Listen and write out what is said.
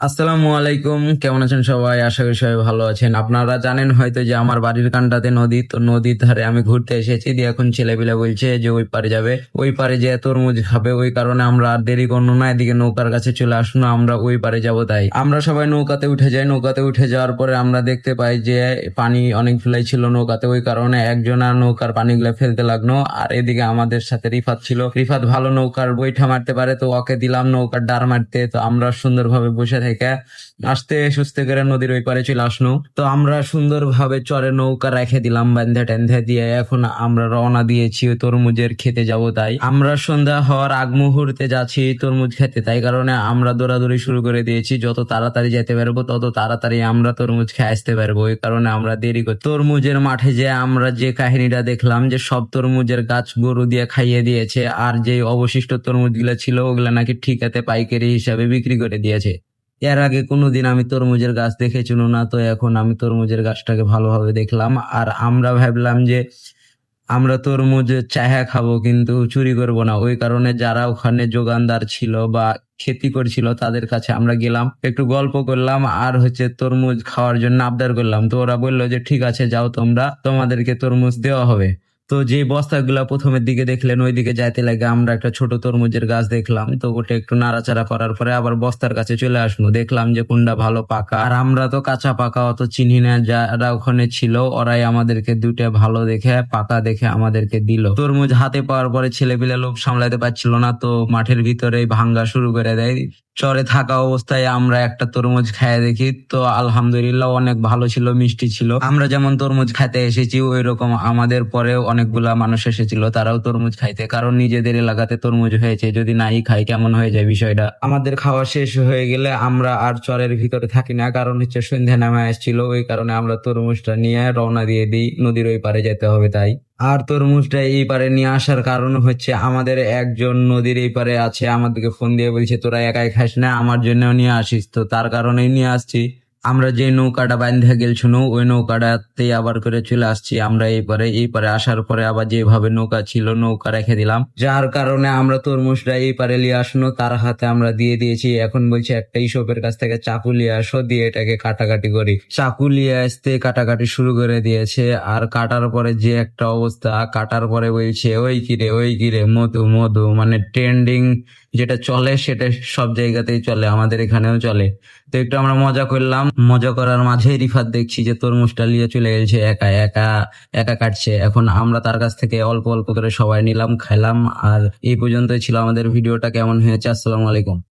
আসসালামু আলাইকুম, কেমন আছেন সবাই? আশা করি সবাই ভালো আছেন। আপনারা জানেন হয়তো যে আমার বাড়ির কানটাতে নদী, তো নদীর ধারে আমি ঘুরতে এসেছি। দিয়ে এখন ছেলেপিলে বলছে যে ওই পারে যাবে, ওই পারে যে তরমুজ খাবে। ওই কারণে আমরা আর দেরি করবো না, এদিকে নৌকার কাছে চলে আসুন, আমরা ওই পারে যাব। তাই আমরা সবাই নৌকাতে উঠে যাই। নৌকাতে উঠে যাওয়ার পরে আমরা দেখতে পাই যে পানি অনেকগুলাই ছিল নৌকাতে। ওই কারণে একজন আর নৌকার পানিগুলো ফেলতে লাগলো। আর এদিকে আমাদের সাথে রিফাত ছিল। রিফাত ভালো নৌকার বৈঠা মারতে পারে, তো ওকে দিলাম নৌকার ডার মারতে। তো আমরা সুন্দরভাবে বসে থেকে আস্তে সুস্তে করে নদীর ওই পারে চলে আসলো। তো আমরা সুন্দরভাবে চরে নৌকা রেখে দিলাম বান্ধে টেন্ধে দিয়ে। এখন আমরা রওনা দিয়েছি ওই তরমুজের খেতে যাব। তাই আমরা সন্ধ্যা হওয়ার আগ মুহূর্তে যাচ্ছি তরমুজ খেতে। তাই কারণে আমরা দৌড়াদৌড়ি শুরু করে দিয়েছি। যত তাড়াতাড়ি যেতে পারবো তত তাড়াতাড়ি আমরা তরমুজ খেয়ে আসতে পারবো। ওই কারণে আমরা দেরি করি। তরমুজের মাঠে যে আমরা যে কাহিনীটা দেখলাম, যে সব তরমুজের গাছ গরু দিয়ে খাইয়ে দিয়েছে, আর যে অবশিষ্ট তরমুজ গুলা ছিল ওগুলা নাকি ঠিকাতে পাইকারি হিসাবে বিক্রি করে দিয়েছে। এর আগে কোনোদিন আমি তরমুজের গাছ দেখেছিল না, তো এখন আমি তরমুজের গাছটাকে ভালোভাবে দেখলাম। আর আমরা ভাবলাম যে আমরা তরমুজ চাহা খাবো, কিন্তু চুরি করব না। ওই কারণে যারা ওখানে যোগানদার ছিল বা খেতি করছিল তাদের কাছে আমরা গেলাম, একটু গল্প করলাম, আর তরমুজ খাওয়ার জন্য আবদার করলাম। তো ওরা বললো যে ঠিক আছে যাও তোমরা, তোমাদেরকে তরমুজ দেওয়া হবে। তো যে বস্তাগুলা প্রথমের দিকে দেখলেন ওইদিকে যাইতে লাগে আমরা একটা ছোট তরমুজের গাছ দেখলাম। তো ওটা একটু নাড়াচাড়া করার পরে আবার বস্তার কাছে চলে আসলো, দেখলাম যে কোনটা ভালো পাকা। আর আমরা তো কাঁচা পাকা অত চিনি না, যারা ওখানে ছিল ওরাই আমাদেরকে দুইটা ভালো দেখে পাকা দেখে আমাদেরকে দিল। তরমুজ হাতে পাওয়ার পরে ছেলেপিলে লোভ সামলাতে পারছিল না, তো মাঠের ভিতরে ভাঙ্গা শুরু করে দেয়। চরে থাকা অবস্থায় আমরা একটা তরমুজ খাইয়ে দেখি, তো আলহামদুলিল্লাহ অনেক ভালো ছিল, মিষ্টি ছিল। আমরা যেমন তরমুজ খাইতে এসেছি ওই রকম আমাদের পরেও অনেকগুলা মানুষ এসেছিল, তারাও তরমুজ খাইতে। কারণ নিজেদের এলাকাতে তরমুজ হয়েছে, যদি নাই খাই কেমন হয়ে যায় বিষয়টা। আমাদের খাওয়া শেষ হয়ে গেলে আমরা আর চরের ভিতরে থাকি না, কারণ সন্ধ্যা নামে আসছিল। ওই কারণে আমরা তরমুজটা নিয়ে রওনা দিয়ে দিই, নদীর ওই পারে যেতে হবে তাই। আর তরমুজটা এই পারে নিয়ে আসার কারণ আমাদের একজন নদীর এই পারে আছে, আমাদেরকে ফোন দিয়ে বলছে তোরা একাই খাস না, আমার জন্যও নিয়ে আসিস। তো তার কারণেই নিয়ে আসছি। আমরা যে নৌকাটা বান্ধা গেলছিল ওই নৌকাটাতে আবার করে চলে আসছি আমরা এই পারে আসার পরে আবার যেভাবে নৌকা ছিল নৌকা রেখে দিলাম, যার কারণে আমরা তরমুজটা এই পারে নিয়ে আসলো, তার হাতে আমরা দিয়ে দিয়েছি। এখন বলছে একটা ইসবের কাছ থেকে চাকু নিয়ে আসো, দিয়ে এটাকে কাটাকাটি করি। চাকু নিয়ে আসতে কাটাকাটি শুরু করে দিয়েছে। আর কাটার পরে যে একটা অবস্থা, কাটার পরে বলছে ওই কিরে মধু মধু, মানে ট্রেন্ডিং যেটা চলে সেটা সব জায়গাতেই চলে, আমাদের এখানেও চলে। তো একটু আমরা মজা করলাম, মজা করার মাঝে রিফাত দেখছি যে তরমুজটা নিয়ে চলে গেছে একা একা, একা কাটছে। এখন আমরা তার কাছ থেকে অল্প অল্প করে সবাই নিলাম, খাইলাম। আর এই পর্যন্তই ছিল আমাদের ভিডিওটা। কেমন হয়েছে? আসসালামু আলাইকুম।